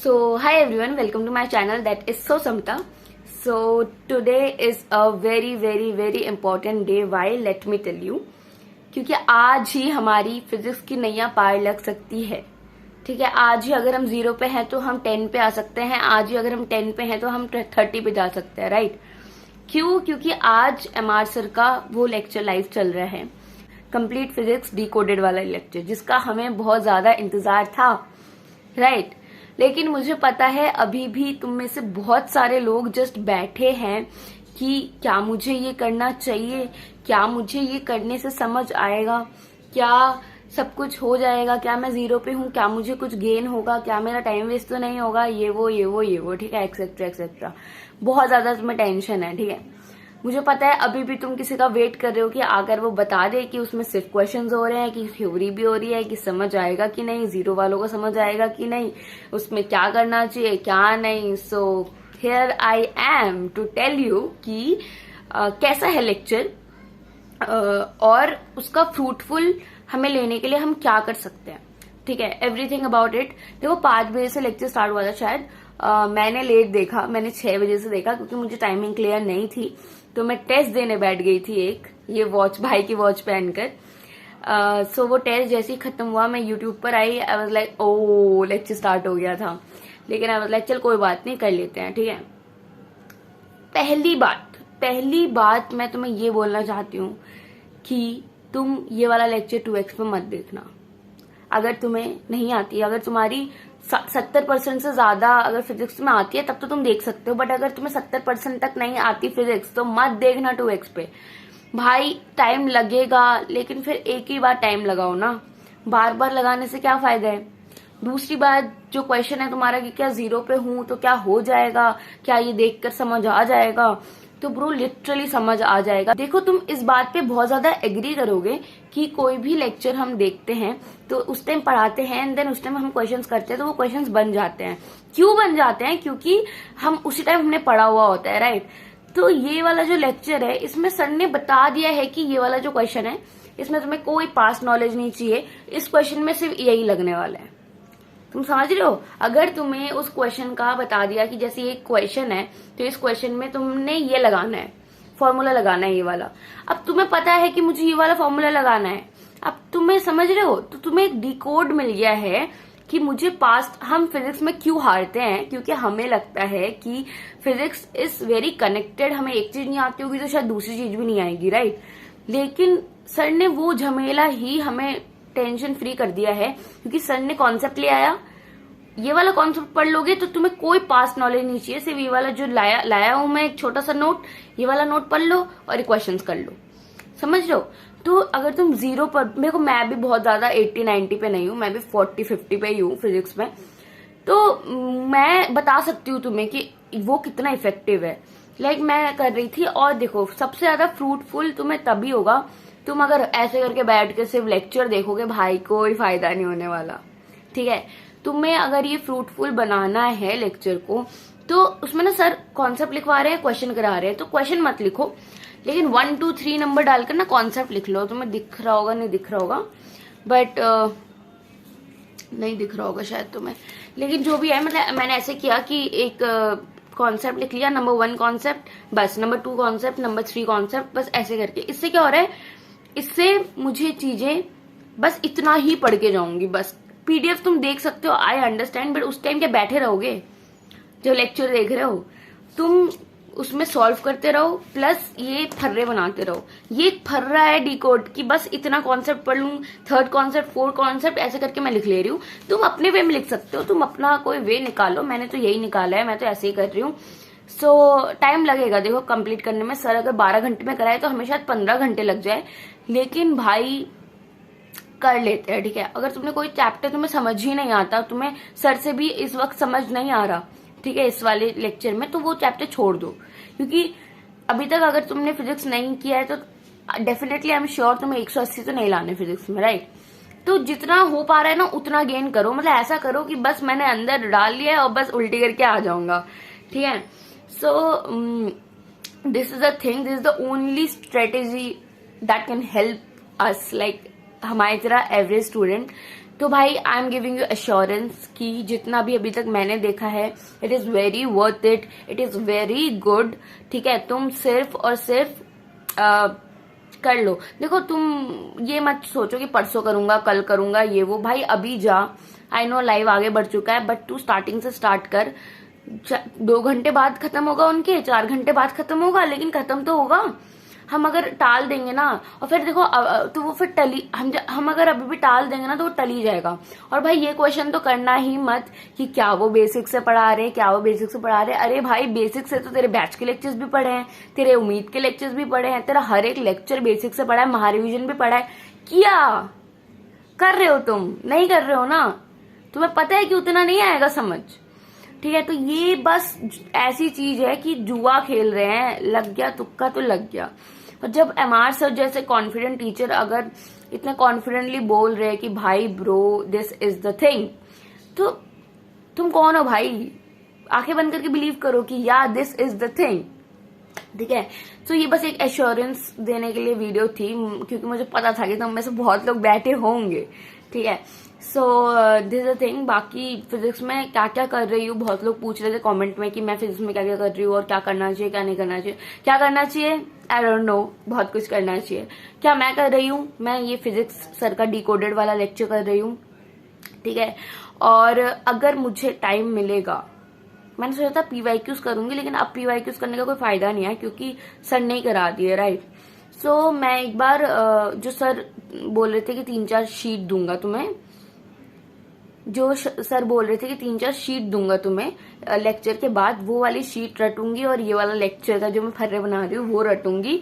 So, hi everyone, welcome to my channel that is So Samta. So, today is a very important day. Why? Let me tell you. क्योंकि आज ही हमारी physics की नैया पार लग सकती है. ठीक है, आज ही अगर हम 0 पे हैं तो हम 10 पे आ सकते हैं. आज ही अगर हम 10 पे हैं तो हम 30 पे जा सकते हैं. राइट? क्यों? क्योंकि आज MR सर का वो लेक्चर लाइव चल रहा है, कंप्लीट फिजिक्स डिकोडेड वाला लेक्चर, जिसका हमें बहुत ज्यादा इंतजार था. राइट? लेकिन मुझे पता है अभी भी तुम में से बहुत सारे लोग जस्ट बैठे हैं कि क्या मुझे ये करना चाहिए, क्या मुझे ये करने से समझ आएगा, क्या सब कुछ हो जाएगा, क्या मैं 0 पे हूँ, क्या मुझे कुछ गेन होगा, क्या मेरा टाइम वेस्ट तो नहीं होगा, ये वो. ठीक है, एक्सेट्रा एक्सेट्रा. बहुत ज्यादा तुम्हें टेंशन है. ठीक है, मुझे पता है अभी भी तुम किसी का वेट कर रहे हो कि अगर वो बता दे कि उसमें सिर्फ क्वेश्चंस हो रहे हैं, कि थ्योरी भी हो रही है, कि समझ आएगा कि नहीं, 0 वालों को समझ आएगा कि नहीं, उसमें क्या करना चाहिए क्या नहीं. So here I am to tell you कि कैसा है लेक्चर और उसका फ्रूटफुल हमें लेने के लिए हम क्या कर सकते हैं. ठीक है, एवरीथिंग अबाउट इट. देखो 5 बजे से लेक्चर स्टार्ट हुआ था शायद. मैंने लेट देखा, मैंने 6 बजे से देखा क्योंकि मुझे टाइमिंग क्लियर नहीं थी. तो मैं टेस्ट देने बैठ गई थी एक, ये वॉच, भाई की वॉच पहनकर. सो वो टेस्ट जैसे ही खत्म हुआ मैं यूट्यूब पर आई. I was like oh lecture start हो गया था. लेकिन आई वाज लाइक चल कोई बात नहीं, कर लेते हैं. ठीक है, पहली बात मैं तुम्हें ये बोलना चाहती हूँ कि तुम ये वाला लेक्चर 2x पे मत देखना. अगर तुम्हें नहीं आती, अगर तुम्हारी 70% से ज्यादा अगर फिजिक्स में आती है तब तो तुम देख सकते हो. बट अगर तुम्हें 70% तक नहीं आती फिजिक्स तो मत देखना 2x पे. भाई टाइम लगेगा, लेकिन फिर एक ही बार टाइम लगाओ ना. बार बार लगाने से क्या फायदा है. दूसरी बात, जो क्वेश्चन है तुम्हारा कि क्या 0 पे हूं तो क्या हो जाएगा, क्या ये देखकर समझ आ जाएगा, तो ब्रो लिटरली समझ आ जाएगा. देखो तुम इस बात पे बहुत ज्यादा एग्री करोगे कि कोई भी लेक्चर हम देखते हैं तो उस टाइम पढ़ाते हैं एंड देन उस टाइम हम क्वेश्चंस करते हैं तो वो क्वेश्चंस बन जाते हैं. क्यों बन जाते हैं? क्योंकि हम उसी टाइम हमने पढ़ा हुआ होता है. राइट? तो ये वाला जो लेक्चर है इसमें सर ने बता दिया है कि ये वाला जो क्वेश्चन है इसमें तुम्हें कोई पास्ट नॉलेज नहीं चाहिए. इस क्वेश्चन में सिर्फ यही लगने वाला है. तुम समझ रहे हो? अगर तुम्हें उस क्वेश्चन का बता दिया कि जैसे ये क्वेश्चन है तो इस क्वेश्चन में तुमने ये लगाना है, फॉर्मूला लगाना है ये वाला. अब तुम्हें पता है कि मुझे ये वाला फॉर्मूला लगाना है. अब तुम्हें समझ रहे हो, तो तुम्हें एक डिकोड मिल गया है कि मुझे पास्ट, हम फिजिक्स में क्यों हारते हैं, क्योंकि हमें लगता है कि फिजिक्स इज वेरी कनेक्टेड. हमें एक चीज नहीं आती होगी तो शायद दूसरी चीज भी नहीं आएगी. राइट? लेकिन सर ने वो झमेला ही हमें टेंशन फ्री कर दिया है, क्योंकि सर ने कॉन्सेप्ट ले आया. ये वाला कॉन्सेप्ट पढ़ लोगे तो तुम्हें कोई पास्ट नॉलेज नहीं चाहिए. सिर्फ ये वाला जो लाया हूं मैं एक छोटा सा नोट, ये वाला नोट पढ़ लो और क्वेश्चंस कर लो. समझ लो? तो अगर तुम 0 पर, देखो मैं भी बहुत ज्यादा 80-90 पे नहीं हूं, मैं भी 40-50 पे ही हूँ फिजिक्स में. तो मैं बता सकती हूँ तुम्हें कि वो कितना इफेक्टिव है. लाइक मैं कर रही थी. और देखो सबसे ज्यादा फ्रूटफुल तुम्हें तभी होगा तुम अगर ऐसे करके बैठ के सिर्फ लेक्चर देखोगे. भाई कोई फायदा नहीं होने वाला. ठीक है, तुम्हें अगर ये फ्रूटफुल बनाना है लेक्चर को तो उसमें ना सर कॉन्सेप्ट लिखवा रहे हैं, क्वेश्चन करा रहे हैं, तो क्वेश्चन मत लिखो, लेकिन 1 2 3 नंबर डालकर ना कॉन्सेप्ट लिख लो. तुम्हें दिख रहा होगा, नहीं दिख रहा होगा, बट नहीं दिख रहा होगा शायद तुम्हें, लेकिन जो भी है, मतलब मैंने ऐसे किया कि एक कॉन्सेप्ट लिख लिया, नंबर 1 कॉन्सेप्ट बस, नंबर 2 कॉन्सेप्ट, नंबर 3 कॉन्सेप्ट, बस ऐसे करके. इससे क्या हो रहा है, इससे मुझे चीजें बस इतना ही पढ़ के जाऊंगी. बस पीडीएफ तुम देख सकते हो, आई अंडरस्टैंड, बट उस टाइम क्या बैठे रहोगे जो लेक्चर देख रहे हो, तुम उसमें सॉल्व करते रहो प्लस ये फर्रे बनाते रहो. ये फर्रा है डिकोड की, बस इतना कॉन्सेप्ट पढ़ लूं, 3rd कॉन्सेप्ट 4th कॉन्सेप्ट ऐसे करके मैं लिख ले रही हूँ. तुम अपने वे में लिख सकते हो, तुम अपना कोई वे निकालो. मैंने तो यही निकाला है, मैं तो ऐसे ही कर रही हूँ. सो टाइम लगेगा देखो कंप्लीट करने में. सर अगर 12 घंटे में कराए तो हमें शायद 15 घंटे लग जाए, लेकिन भाई कर लेते हैं. ठीक है, अगर तुमने कोई चैप्टर तुम्हें समझ ही नहीं आता, तुम्हें सर से भी इस वक्त समझ नहीं आ रहा, ठीक है, इस वाले लेक्चर में, तो वो चैप्टर छोड़ दो. क्योंकि अभी तक अगर तुमने फिजिक्स नहीं किया है तो डेफिनेटली आई एम श्योर तुम्हें 180 तो नहीं लाने फिजिक्स में. राइट? तो जितना हो पा रहा है ना उतना गेन करो. मतलब ऐसा करो कि बस मैंने अंदर डाल लिया है और बस उल्टी करके आ जाऊंगा. ठीक है, so this is the thing, this is the only strategy that can help us, like हमारी तरह एवरेज स्टूडेंट तो भाई I am giving you assurance कि जितना भी अभी तक मैंने देखा है, it is very worth it is very good. ठीक है, तुम सिर्फ और सिर्फ कर लो। देखो, तुम ये मत सोचो कि परसों करूंगा, कल करूंगा, ये वो। भाई अभी जा। आई नो लाइव आगे बढ़ चुका है, बट तू स्टार्टिंग से स्टार्ट कर। 2 घंटे बाद खत्म होगा उनके, 4 घंटे बाद खत्म होगा, लेकिन खत्म तो होगा। हम अगर टाल देंगे ना, और फिर देखो तो वो फिर टली, हम अगर अभी भी टाल देंगे ना तो वो टली जाएगा। और भाई ये क्वेश्चन तो करना ही मत कि क्या वो बेसिक से पढ़ा रहे, क्या वो बेसिक से पढ़ा रहे। अरे भाई बेसिक से तो तेरे बैच के लेक्चर्स भी पढ़े हैं, तेरे उम्मीद के लेक्चर्स भी पढ़े हैं, तेरा हर एक लेक्चर बेसिक से पढ़ा है, महारिविजन भी पढ़ा है। क्या कर रहे हो तुम? नहीं कर रहे हो ना? तुम्हें पता है कि उतना नहीं आएगा समझ। ठीक है, तो ये बस ऐसी चीज है कि जुआ खेल रहे हैं, लग गया तुक्का तो लग गया। और जब MR सर जैसे कॉन्फिडेंट टीचर अगर इतने कॉन्फिडेंटली बोल रहे हैं कि भाई bro this is the thing, तो तुम कौन हो भाई? आंखें बंद करके बिलीव करो कि या दिस इज द थिंग। ठीक है, तो ये बस एक एश्योरेंस देने के लिए वीडियो थी, क्योंकि मुझे पता था कि तुम में से बहुत लोग बैठे होंगे। ठीक है, so this is the thing. बाकी फिजिक्स में क्या क्या कर रही हूँ, बहुत लोग पूछ रहे थे कमेंट में कि मैं फिजिक्स में क्या क्या कर रही हूँ और क्या करना चाहिए, क्या नहीं करना चाहिए। क्या करना चाहिए? आई डोंट नो, बहुत कुछ करना चाहिए। क्या मैं कर रही हूँ? मैं ये फिजिक्स सर का डिकोडेड वाला लेक्चर कर रही हूँ। ठीक है, और अगर मुझे टाइम मिलेगा, मैंने सोचा था PYQs करूंगी, लेकिन अब PYQs करने का कोई फायदा नहीं है क्योंकि सर नहीं करा दिए, राइट। सो मैं एक बार जो सर बोल रहे थे कि 3-4 शीट दूंगा तुम्हें, जो सर बोल रहे थे कि 3-4 शीट दूंगा तुम्हें लेक्चर के बाद, वो वाली शीट रटूंगी और ये वाला लेक्चर का जो मैं फर्रे बना रही हूँ वो रटूंगी।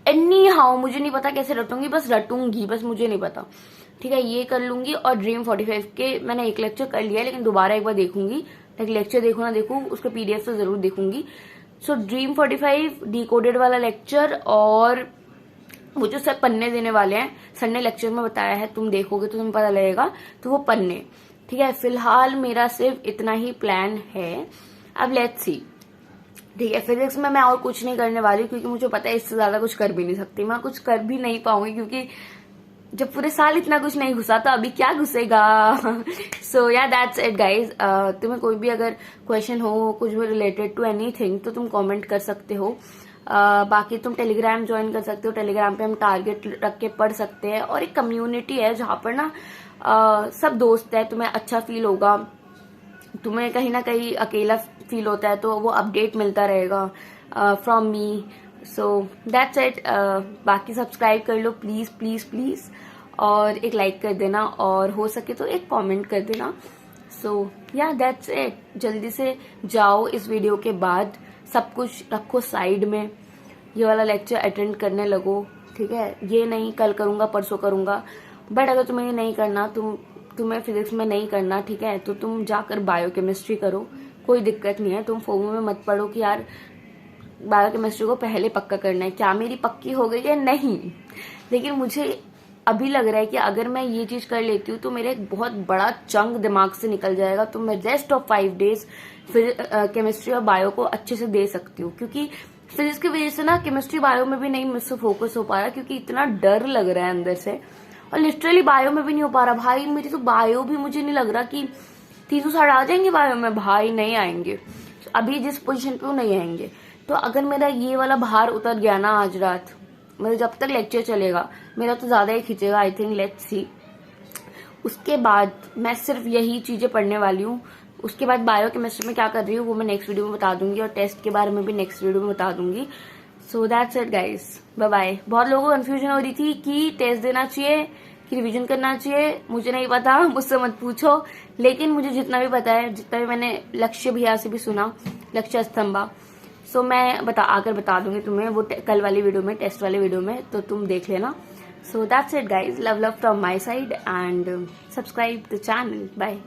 एनी हाउ मुझे नहीं पता कैसे रटूंगी, बस रटूंगी, बस मुझे नहीं पता। ठीक है, ये कर लूंगी। और ड्रीम 45 के मैंने एक लेक्चर कर लिया, लेकिन दोबारा एक बार देखूंगी। लाइक लेक्चर देखू ना देखू, उसका PDF तो जरूर देखूंगी। सो ड्रीम 45 डिकोडेड वाला लेक्चर, और वो जो सर पन्ने देने वाले हैं, सर ने लेक्चर में बताया है, तुम देखोगे तो तुम्हें पता लगेगा, तो वो पन्ने। ठीक है, फिलहाल मेरा सिर्फ इतना ही प्लान है। अब लेट्स सी। ठीक है, फिजिक्स में मैं और कुछ नहीं करने वाली, क्योंकि मुझे पता है इससे ज्यादा कुछ कर भी नहीं सकती, मैं कुछ कर भी नहीं पाऊंगी, क्योंकि जब पूरे साल इतना कुछ नहीं घुसा तो अभी क्या घुसेगा। सो या दैट्स इट गाइज। तुम्हें कोई भी अगर क्वेश्चन हो कुछ भी रिलेटेड टू एनीथिंग तो तुम कमेंट कर सकते हो। बाकी तुम टेलीग्राम ज्वाइन कर सकते हो, टेलीग्राम पे हम टारगेट रख के पढ़ सकते हैं, और एक कम्युनिटी है जहां पर ना सब दोस्त है, तुम्हें अच्छा फील होगा। तुम्हें कहीं ना कहीं अकेला फील होता है तो वो अपडेट मिलता रहेगा from me. So that's it. बाकी सब्सक्राइब कर लो प्लीज प्लीज प्लीज, और एक लाइक कर देना, और हो सके तो एक कमेंट कर देना। सो या दैट्स इट। जल्दी से जाओ, इस वीडियो के बाद सब कुछ रखो साइड में, ये वाला लेक्चर अटेंड करने लगो। ठीक है, ये नहीं कल करूंगा परसों करूंगा, बट अगर तुम्हें ये नहीं करना, तुम्हें फिजिक्स में नहीं करना, ठीक है, तो तुम जाकर बायोकेमिस्ट्री करो, कोई दिक्कत नहीं है। तुम फोमो में मत पढ़ो कि यार बायोकेमिस्ट्री को पहले पक्का करना है। क्या मेरी पक्की हो गई है? नहीं, लेकिन मुझे अभी लग रहा है कि अगर मैं ये चीज कर लेती हूँ तो मेरा एक बहुत बड़ा चंक दिमाग से निकल जाएगा, तो मैं रेस्ट ऑफ 5 डेज फिर केमिस्ट्री और बायो को अच्छे से दे सकती हूँ। क्योंकि फिजिक्स की वजह से ना केमिस्ट्री बायो में भी नहीं मुझसे फोकस हो पा रहा, क्योंकि इतना डर लग रहा है अंदर से, और लिटरली बायो में भी नहीं हो पा रहा। भाई मेरी तो बायो भी मुझे नहीं लग रहा कि 360 आ जाएंगे बायो में, भाई नहीं आएंगे। अभी जिस पोजीशन पे वो नहीं आएंगे। तो अगर मेरा ये वाला भार उतर गया ना आज रात, मतलब जब तक लेक्चर चलेगा मेरा तो ज्यादा ही खींचेगा, आई थिंक, लेट्स सी। उसके बाद मैं सिर्फ यही चीजें पढ़ने वाली हूँ। उसके बाद बायोकेमिस्ट्री में क्या कर रही हूँ वो मैं नेक्स्ट वीडियो में बता दूंगी, और टेस्ट के बारे में भी नेक्स्ट वीडियो में बता दूंगी। So that's it guys, bye bye. बहुत लोगों को कंफ्यूजन हो रही थी कि टेस्ट देना चाहिए कि रिवीजन करना चाहिए, मुझे नहीं पता, मुझसे मत पूछो, लेकिन मुझे जितना भी पता है, जितना भी मैंने लक्ष्य भैया से भी सुना, लक्ष्य स्तंभा, सो मैं आकर बता दूंगी तुम्हें वो कल वाली वीडियो में, टेस्ट वाले वीडियो में, तो तुम देख लेना। So that's it guys, love from my side, and subscribe the channel. Bye.